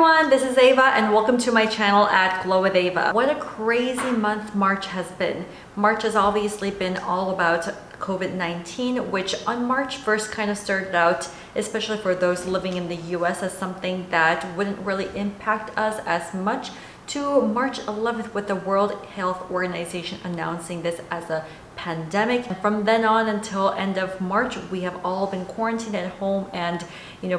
everyone, this is Ava and welcome to my channel at Glow with Ava. What a crazy month March has been. March has obviously been all about COVID-19, which on March 1st kind of started out, especially for those living in the US, as something that wouldn't really impact us as much, to March 11th with the World Health Organization announcing this as a pandemic. And from then on until end of March, we have all been quarantined at home and,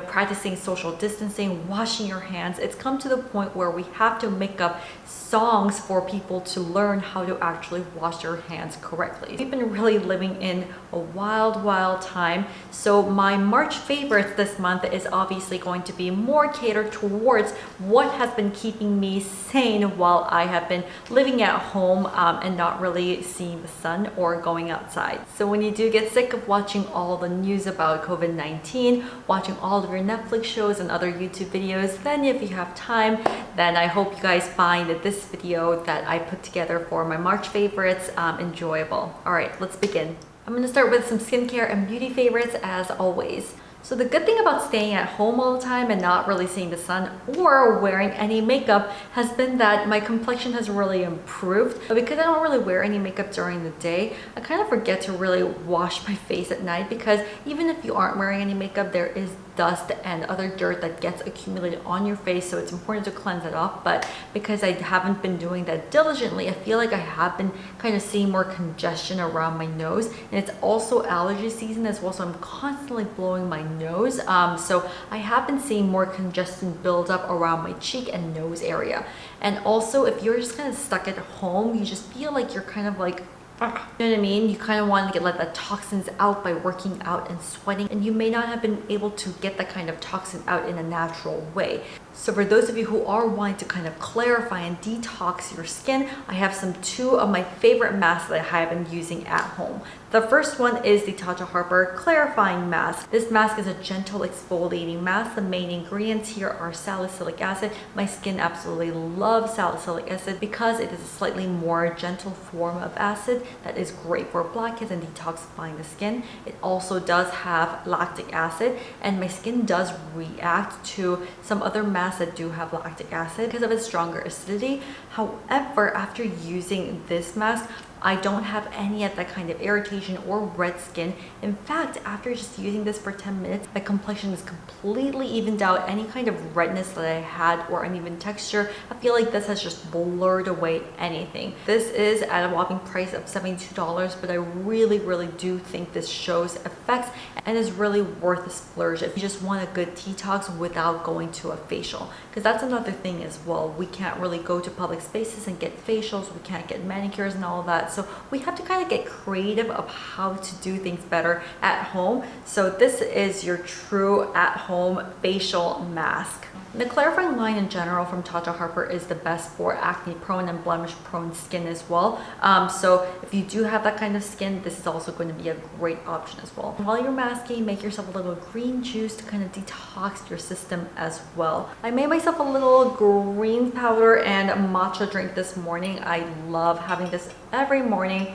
practicing social distancing, washing your hands. It's come to the point where we have to make up songs for people to learn how to actually wash their hands correctly. We've been really living in a wild time. So my March favorites this month is obviously going to be more catered towards what has been keeping me sane while I have been living at home and not really seeing the sun or going outside. So when you do get sick of watching all the news about COVID-19, watching all of your Netflix shows and other YouTube videos, then if you have time, then I hope you guys find that this video that I put together for my March favorites enjoyable. All right, let's begin. I'm going to start with some skincare and beauty favorites as always. So the good thing about staying at home all the time and not really seeing the sun or wearing any makeup has been that my complexion has really improved. But because I don't really wear any makeup during the day, I kind of forget to really wash my face at night, because even if you aren't wearing any makeup, there is dust and other dirt that gets accumulated on your face, so it's important to cleanse it off. But because I haven't been doing that diligently, I feel like I have been kind of seeing more congestion around my nose, and it's also allergy season as well, so I'm constantly blowing my nose, so I have been seeing more congestion build up around my cheek and nose area. And also, if you're just kind of stuck at home, you just feel like you're kind of like, you know what I mean? You kind of want to let the toxins out by working out and sweating, and you may not have been able to get that kind of toxin out in a natural way. So for those of you who are wanting to kind of clarify and detox your skin, I have two of my favorite masks that I have been using at home. The first one is the Tata Harper Clarifying Mask. This mask is a gentle exfoliating mask. The main ingredients here are salicylic acid. My skin absolutely loves salicylic acid because it is a slightly more gentle form of acid that is great for blackheads and detoxifying the skin. It also does have lactic acid, and my skin does react to some other masks that do have lactic acid because of its stronger acidity. However, after using this mask, I don't have any of that kind of irritation or red skin. In fact, after just using this for 10 minutes, my complexion is completely evened out. Any kind of redness that I had or uneven texture, I feel like this has just blurred away anything. This is at a whopping price of $72, but I really do think this shows effects and is really worth the splurge if you just want a good detox without going to a facial. Because that's another thing as well. We can't really go to public spaces and get facials. We can't get manicures and all of that. So we have to kind of get creative of how to do things better at home. So this is your true at-home facial mask. The clarifying line in general from Tata Harper is the best for acne prone and blemish prone skin as well. So if you do have that kind of skin, this is also going to be a great option as well. While you're masking, make yourself a little green juice to kind of detox your system as well. I made myself a little green powder and matcha drink this morning. I love having this every morning.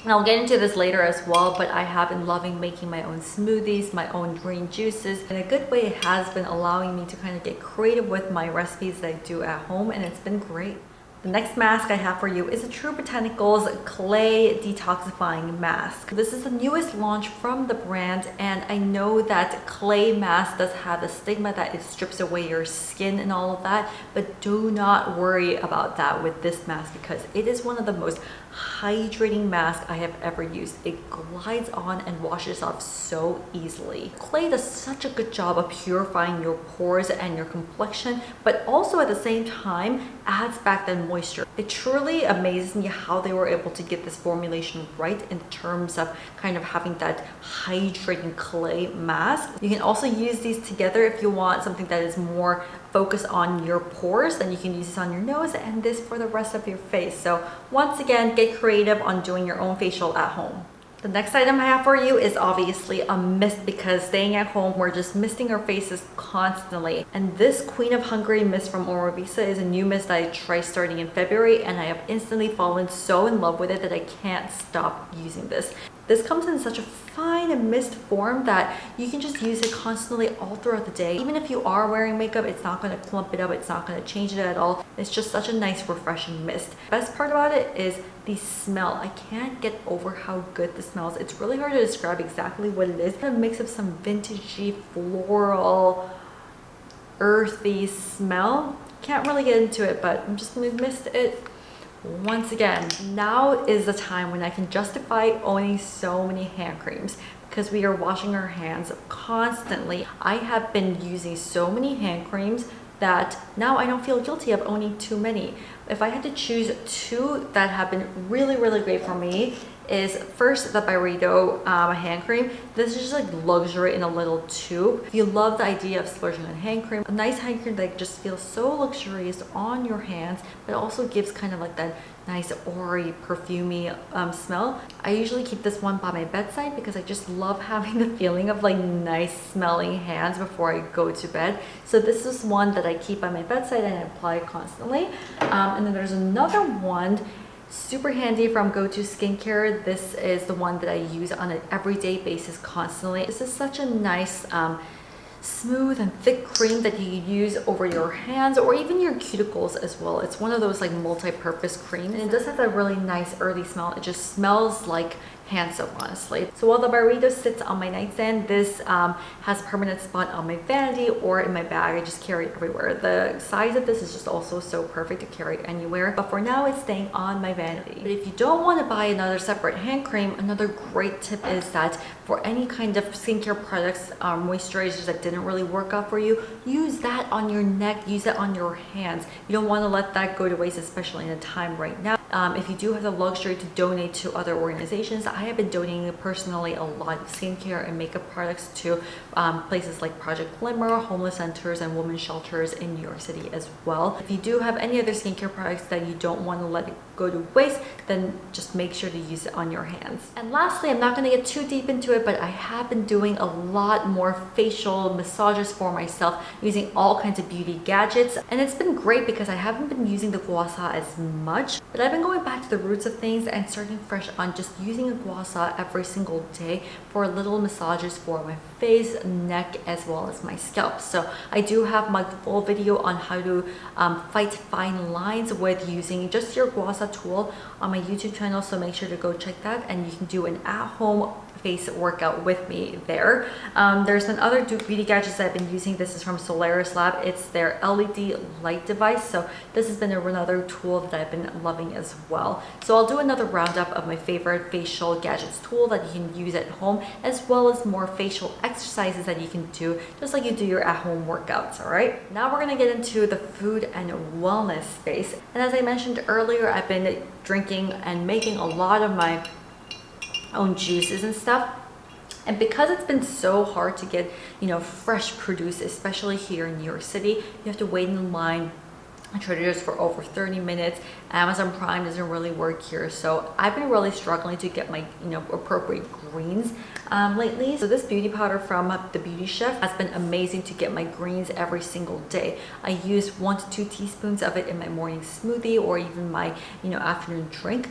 And I'll get into this later as well, but I have been loving making my own smoothies, my own green juices. In a good way, it has been allowing me to kind of get creative with my recipes that I do at home, and it's been great. The next mask I have for you is a True Botanicals Clay Detoxifying Mask. This is the newest launch from the brand, and I know that clay mask does have the stigma that it strips away your skin and all of that, but do not worry about that with this mask because it is one of the most hydrating masks I have ever used. It glides on and washes off so easily. Clay does such a good job of purifying your pores and your complexion, but also at the same time adds back that moisture. It truly amazes me how they were able to get this formulation right in terms of kind of having that hydrating clay mask. You can also use these together if you want something that is more focused on your pores, then you can use this on your nose and this for the rest of your face. So once again, get creative on doing your own facial at home. The next item I have for you is obviously a mist, because staying at home, we're just misting our faces constantly. And this Queen of Hungary mist from Omorovicza is a new mist that I tried starting in February, and I have instantly fallen so in love with it that I can't stop using this. This comes in such a fine mist form that you can just use it constantly all throughout the day. Even if you are wearing makeup, it's not going to clump it up, it's not going to change it at all. It's just such a nice refreshing mist. Best part about it is the smell. I can't get over how good this smells. It's really hard to describe exactly what it is. It's a mix of some vintagey, floral, earthy smell. Can't really get into it, but I'm just going to mist it once again. Now is the time when I can justify owning so many hand creams, because we are washing our hands constantly. I have been using so many hand creams that now I don't feel guilty of owning too many. If I had to choose two that have been really great for me, is first the Byredo hand cream. This is just like luxury in a little tube. If you love the idea of splurging on hand cream, a nice hand cream that just feels so luxurious on your hands, but also gives kind of like that nice ory, perfumey smell. I usually keep this one by my bedside because I just love having the feeling of like nice smelling hands before I go to bed. So this is one that I keep by my bedside and I apply constantly. And then there's another one, super handy, from Goto skincare. This is the one that I use on an everyday basis constantly. This is such a nice smooth and thick cream that you use over your hands or even your cuticles as well. It's one of those like multi-purpose creams, and it does have that really nice earthy smell. It just smells like hand soap, honestly. So while the Byredo sits on my nightstand, this has a permanent spot on my vanity or in my bag. I just carry it everywhere. The size of this is just also so perfect to carry anywhere, but for now it's staying on my vanity. But if you don't want to buy another separate hand cream, another great tip is that for any kind of skincare products, moisturizers that didn't really work out for you, use that on your neck, use it on your hands. You don't want to let that go to waste, especially in a time right now. If you do have the luxury to donate to other organizations, I have been donating personally a lot of skincare and makeup products to places like Project Glimmer, homeless centers, and women's shelters in New York City as well. If you do have any other skincare products that you don't want to let it go to waste, then just make sure to use it on your hands. And lastly, I'm not going to get too deep into it, but I have been doing a lot more facial massages for myself using all kinds of beauty gadgets, and it's been great because I haven't been using the gua sha as much, but I've been going back to the roots of things and starting fresh on just using a gua sha every single day for little massages for my face, neck, as well as my scalp. So I do have my full video on how to fight fine lines with using just your gua sha tool on my YouTube channel, so make sure to go check that, and you can do an at-home face workout with me there. There's been other beauty gadgets that I've been using. This is from Solaris Lab. It's their LED light device, so this has been another tool that I've been loving as well. So I'll do another roundup of my favorite facial gadgets tool that you can use at home, as well as more facial exercises that you can do just like you do your at-home workouts. All right, now we're gonna get into the food and wellness space. And as I mentioned earlier, I've been drinking and making a lot of my own juices and stuff, and because it's been so hard to get, you know, fresh produce, especially here in New York City, you have to wait in line at Trader Joe's for over 30 minutes. Amazon Prime doesn't really work here, so I've been really struggling to get my, you know, appropriate greens lately. So this beauty powder from The Beauty Chef has been amazing to get my greens every single day. I use 1 to 2 teaspoons of it in my morning smoothie or even my, you know, afternoon drink.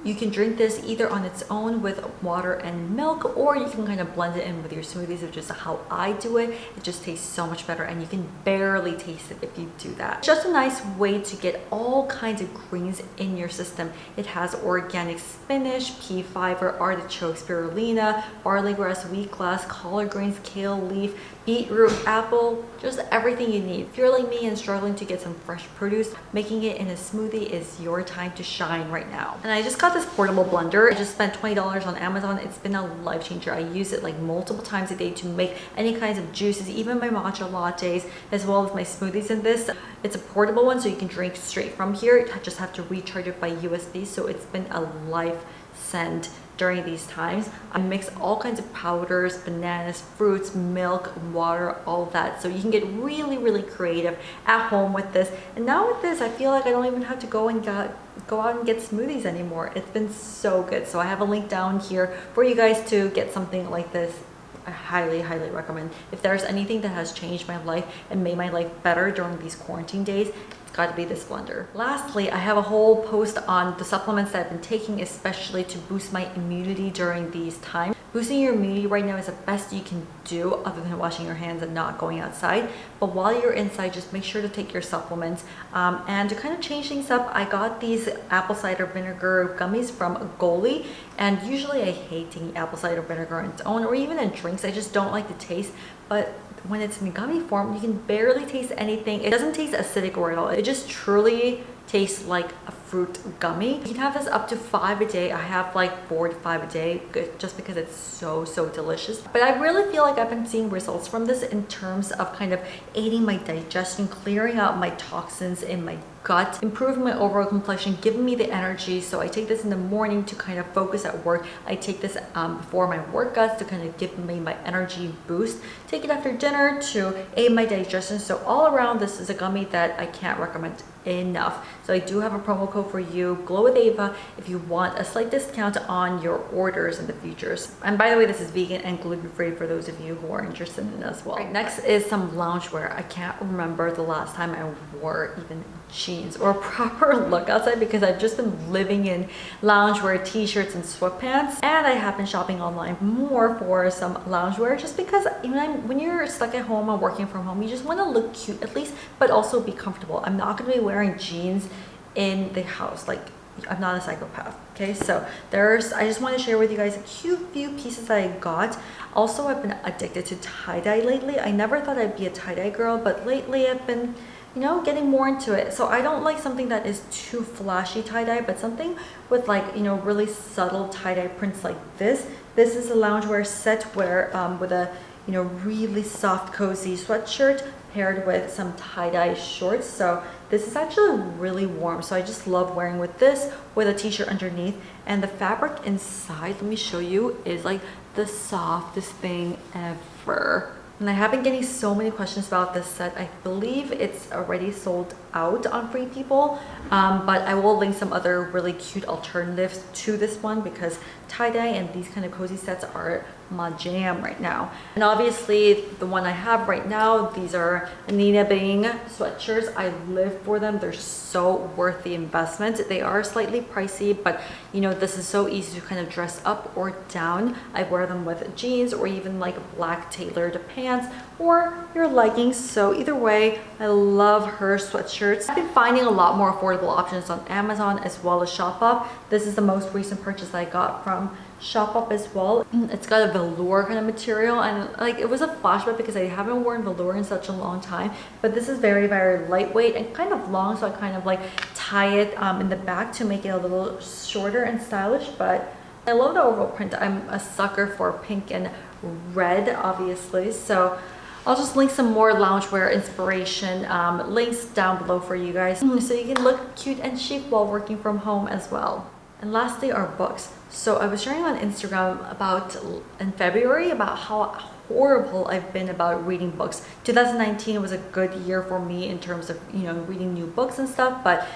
You can drink this either on its own with water and milk, or you can kind of blend it in with your smoothies, which is how I do it. It just tastes so much better, and you can barely taste it if you do that. Just a nice way to get all kinds of greens in your system. It has organic spinach, pea fiber, artichoke, spirulina, barley grass, wheatgrass, collard greens, kale leaf, beetroot, apple, just everything you need. If you're like me and struggling to get some fresh produce, making it in a smoothie is your time to shine right now. And I just got this portable blender. I just spent $20 on Amazon. It's been a life changer. I use it like multiple times a day to make any kinds of juices, even my matcha lattes, as well as my smoothies in this. It's a portable one, so you can drink straight from here. You just have to recharge it by USB, so it's been a life send during these times. I mix all kinds of powders, bananas, fruits, milk, water, all of that. So you can get really, really creative at home with this. And now with this, I feel like I don't even have to go out and get smoothies anymore. It's been so good. So I have a link down here for you guys to get something like this. I highly, highly recommend. If there's anything that has changed my life and made my life better during these quarantine days, it's got to be this blender. Lastly, I have a whole post on the supplements that I've been taking, especially to boost my immunity during these times. Boosting your immunity right now is the best you can do other than washing your hands and not going outside. But while you're inside, just make sure to take your supplements. And to kind of change things up, I got these apple cider vinegar gummies from Goli. And usually I hate taking apple cider vinegar on its own or even in drinks. I just don't like the taste. But when it's in gummy form, you can barely taste anything. It doesn't taste acidic or at all. It just truly tastes like a fruit gummy. You can have this up to 5 a day. I have like 4 to 5 a day just because it's so delicious. But I really feel like I've been seeing results from this in terms of kind of aiding my digestion, clearing out my toxins in my gut, improving my overall complexion, giving me the energy. So I take this in the morning to kind of focus at work. I take this before my workouts to kind of give me my energy boost. Take it after dinner to aid my digestion. So all around, this is a gummy that I can't recommend enough. So I do have a promo code for you, glowwithava, if you want a slight discount on your orders in the futures. And by the way, this is vegan and gluten-free for those of you who are interested in it as well. Right, next is some loungewear. I can't remember the last time I wore even jeans or a proper look outside because I've just been living in loungewear, t-shirts and sweatpants. And I have been shopping online more for some loungewear just because when you're stuck at home and working from home, you just want to look cute at least, but also be comfortable. I'm not going to be wearing jeans in the house. Like, I'm not a psychopath. Okay, so I just want to share with you guys a cute few pieces that I got. Also, I've been addicted to tie-dye lately. I never thought I'd be a tie-dye girl, but lately I've been getting more into it. So I don't like something that is too flashy tie-dye, but something with like, really subtle tie-dye prints like this. This is a loungewear set where with a, really soft, cozy sweatshirt paired with some tie-dye shorts. So this is actually really warm. So I just love wearing with this with a t-shirt underneath. And the fabric inside, let me show you, is like the softest thing ever. And I have been getting so many questions about this set. I believe it's already sold out on Free People, but I will link some other really cute alternatives to this one because tie-dye and these kind of cozy sets are my jam right now. And obviously the one I have right now, these are Anine Bing sweatshirts. I live for them. They're so worth the investment. They are slightly pricey, but this is so easy to kind of dress up or down. I wear them with jeans or even like black tailored pants or your leggings. So either way, I love her sweatshirts. I've been finding a lot more affordable options on Amazon as well as Shopbop. This is the most recent purchase I got from Shopbop as well. It's got a velour kind of material, and like it was a flashback because I haven't worn velour in such a long time, but this is very lightweight and kind of long, so I kind of like tie it in the back to make it a little shorter and stylish. But I love the overall print. I'm a sucker for pink and red, obviously, so I'll just link some more loungewear inspiration links down below for you guys so you can look cute and chic while working from home as well. And lastly are books. So I was sharing on Instagram in February about how horrible I've been about reading books. 2019 was a good year for me in terms of reading new books and stuff, but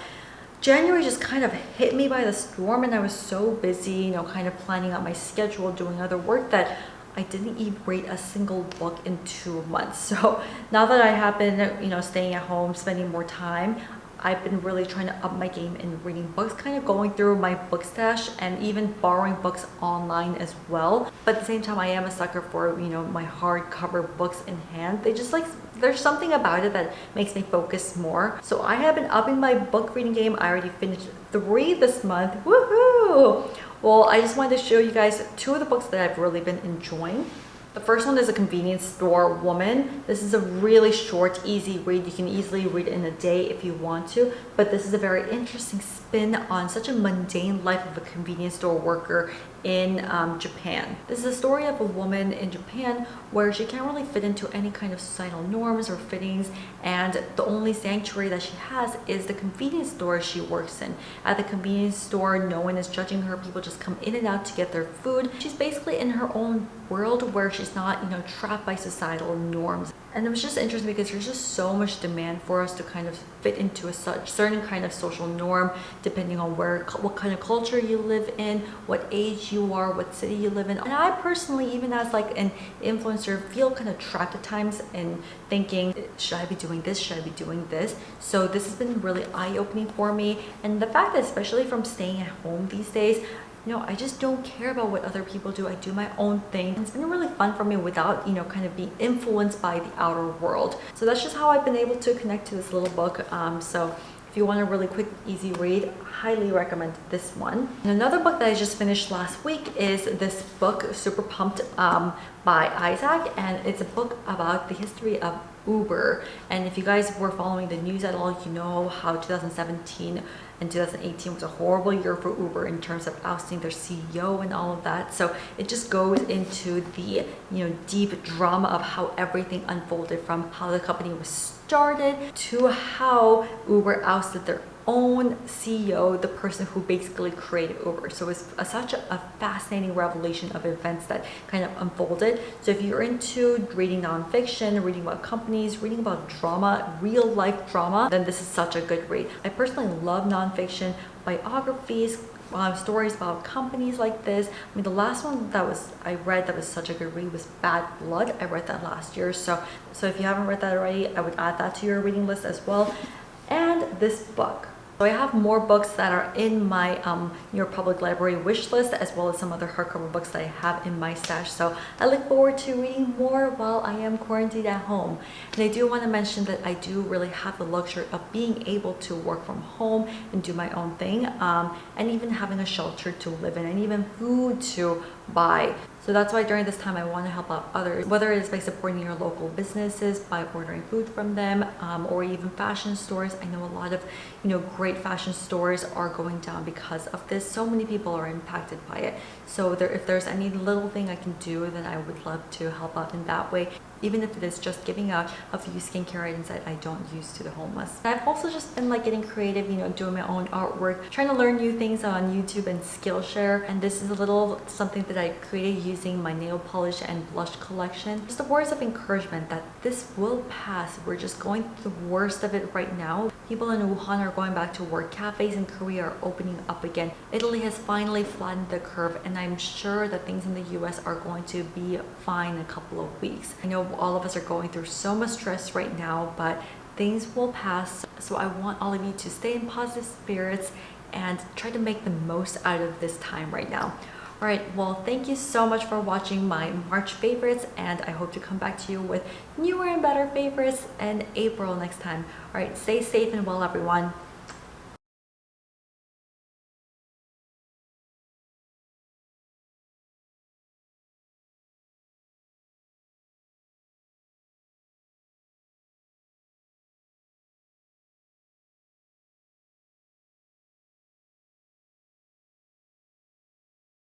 January just kind of hit me by the storm and I was so busy, kind of planning out my schedule, doing other work that I didn't even read a single book in 2 months. So now that I have been, staying at home, spending more time, I've been really trying to up my game in reading books, kind of going through my book stash and even borrowing books online as well. But at the same time, I am a sucker for, my hardcover books in hand. There's something about it that makes me focus more. So I have been upping my book reading game. I already finished 3 this month. Woohoo! Well, I just wanted to show you guys 2 of the books that I've really been enjoying. The first one is a convenience store woman. This is a really short, easy read. You can easily read it in a day if you want to, but this is a very interesting spin on such a mundane life of a convenience store worker in Japan. This is a story of a woman in Japan where she can't really fit into any kind of societal norms or fittings, and the only sanctuary that she has is the convenience store she works in. At the convenience store, no one is judging her. People just come in and out to get their food. She's basically in her own world where she's not, trapped by societal norms. And it was just interesting because there's just so much demand for us to kind of fit into a certain kind of social norm, depending on what kind of culture you live in, what age you are, what city you live in. And I personally, even as like an influencer, feel kind of trapped at times in thinking, should I be doing this? Should I be doing this? So this has been really eye-opening for me. And the fact that, especially from staying at home these days, I just don't care about what other people do. I do my own thing. And it's been really fun for me without, kind of being influenced by the outer world. So that's just how I've been able to connect to this little book. So if you want a really quick, easy read, highly recommend this one. And another book that I just finished last week is this book, Super Pumped, by Isaac. And it's a book about the history of Uber. And if you guys were following the news at all, you know how 2017 and 2018 was a horrible year for Uber in terms of ousting their CEO and all of that. So it just goes into the deep drama of how everything unfolded, from how the company was started to how Uber ousted their own CEO, the person who basically created Uber. So it's such a fascinating revelation of events that kind of unfolded. So if you're into reading nonfiction, reading about companies, reading about drama, real life drama, then this is such a good read. I personally love nonfiction, biographies, stories about companies like this. I mean, the last one I read that was such a good read was Bad Blood. I read that last year. So if you haven't read that already, I would add that to your reading list as well. And this book. So I have more books that are in my New York Public Library wish list, as well as some other hardcover books that I have in my stash. So I look forward to reading more while I am quarantined at home. And I do want to mention that I do really have the luxury of being able to work from home and do my own thing, and even having a shelter to live in, and even food to buy. So that's why during this time I want to help out others, whether it is by supporting your local businesses, by ordering food from them, or even fashion stores. I know a lot of great fashion stores are going down because of this. So many people are impacted by it. So if there's any little thing I can do, then I would love to help out in that way, even if it is just giving out a few skincare items that I don't use to the homeless. I've also just been like getting creative, doing my own artwork, trying to learn new things on YouTube and Skillshare. And this is a little something that I created using my nail polish and blush collection. Just the words of encouragement that this will pass. We're just going through the worst of it right now. People in Wuhan are going back to work. Cafes in Korea are opening up again. Italy has finally flattened the curve, and I'm sure that things in the US are going to be fine in a couple of weeks. I know all of us are going through so much stress right now, but things will pass. So I want all of you to stay in positive spirits and try to make the most out of this time right now. All right, well, thank you so much for watching my March favorites, and I hope to come back to you with newer and better favorites in April next time. All right, stay safe and well, everyone.